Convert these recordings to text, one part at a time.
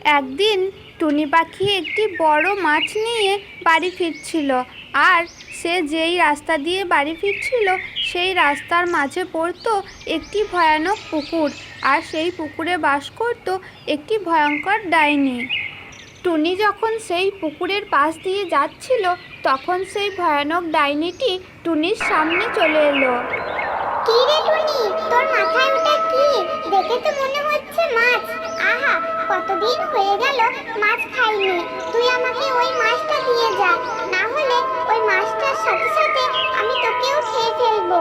একদিন টুনি পাখি একটি বড় মাছ নিয়ে বাড়ি ফিরছিল। আর সে যেই রাস্তা দিয়ে বাড়ি ফিরছিল সেই রাস্তার মাঝে পড়তো একটি ভয়ানক পুকুর। আর সেই পুকুরে বাস করত একটি ভয়ঙ্কর ডাইনি। টুনি যখন সেই পুকুরের পাশ দিয়ে যাচ্ছিল তখন সেই ভয়ানক ডাইনিটি টুনির সামনে চলে এলো। কি রে টুনি, তোর মাথায় ওটা কি? দেখে তো মনে হচ্ছে মাছ। আহা, কতদিন হয়ে গেল মাছ খাইনি। তুই আমাকে ওই মাছটা দিয়ে যা, না হলে ওই মাছটার সাথে সাথে আমি তোকেও খেয়ে ফেলবো।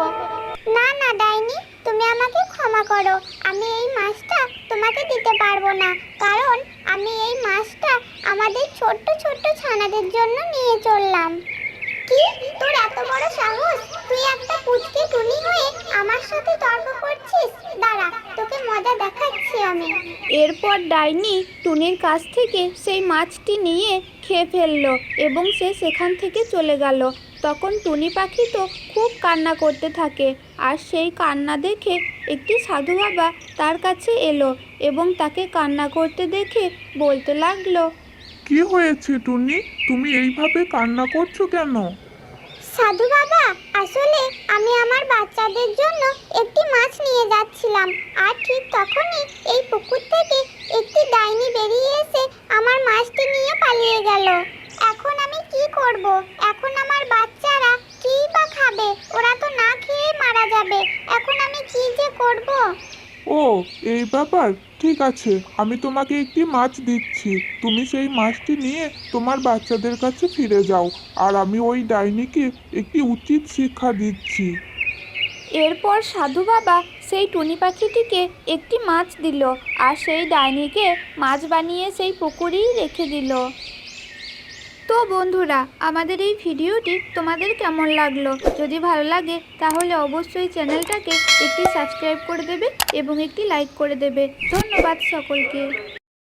না না ডাইনি, তুমি আমাকে ক্ষমা করো। আমি এই মাছটা তোমাকে দিতে পারবো না, কারণ আমি এই মাছটা আমাদের ছোট্ট ছোট্ট ছানাদের জন্য নিয়ে চললাম। কি, তোর এত বড় সাহস? তুই একটা পুচকে টুনি হয়ে আমার সাথে তর্ক করছিস? দাঁড়া, তোকে মজা দেখাচ্ছি আমি। এরপর ডাইনি টুনির কাছ থেকে সেই মাছটি নিয়ে খেয়ে ফেললো এবং সে সেখান থেকে চলে গেল। তখন টুনি পাখি তো খুব কান্না করতে থাকে। আর সেই কান্না দেখে একটি সাধু বাবা তার কাছে এলো এবং তাকে কান্না করতে দেখে বলতে লাগলো, কি হয়েছে টুনি, তুমি এইভাবে কান্না করছো কেন? সাধু বাবা, আসলে আমি আমার বাচ্চাদের জন্য একটি মাছ নিয়ে যাচ্ছিলাম, আর ঠিক তখনই এই পুকুর থেকে একটি ডাইনি বেরিয়ে এসে আমার মাছটি নিয়ে পালিয়ে গেল। এখন আমি কি করব? এখন আমার বাচ্চারা কী বা খাবে? ওরা তো না খেয়ে মারা যাবে। এখন আমি কি যে করব? ও, এই ব্যাপার। ঠিক আছে, আমি তোমাকে একটি মাছ দিচ্ছি। তুমি সেই মাছটি নিয়ে তোমার বাচ্চাদের কাছে ফিরে যাও, আর আমি ওই ডাইনিকে একটি উচিত শিক্ষা দিচ্ছি। এরপর সাধু বাবা সেই টুনি পাখিটিকে একটি মাছ দিল আর সেই ডাইনিকে মাছ বানিয়ে সেই পুকুরেই রেখে দিল। তো বন্ধুরা, আমাদের এই ভিডিওটি তোমাদের কেমন লাগলো? যদি ভালো লাগে তাহলে অবশ্যই চ্যানেলটাকে একটি সাবস্ক্রাইব করে দেবে এবং একটি লাইক করে দেবে। ধন্যবাদ সকলকে।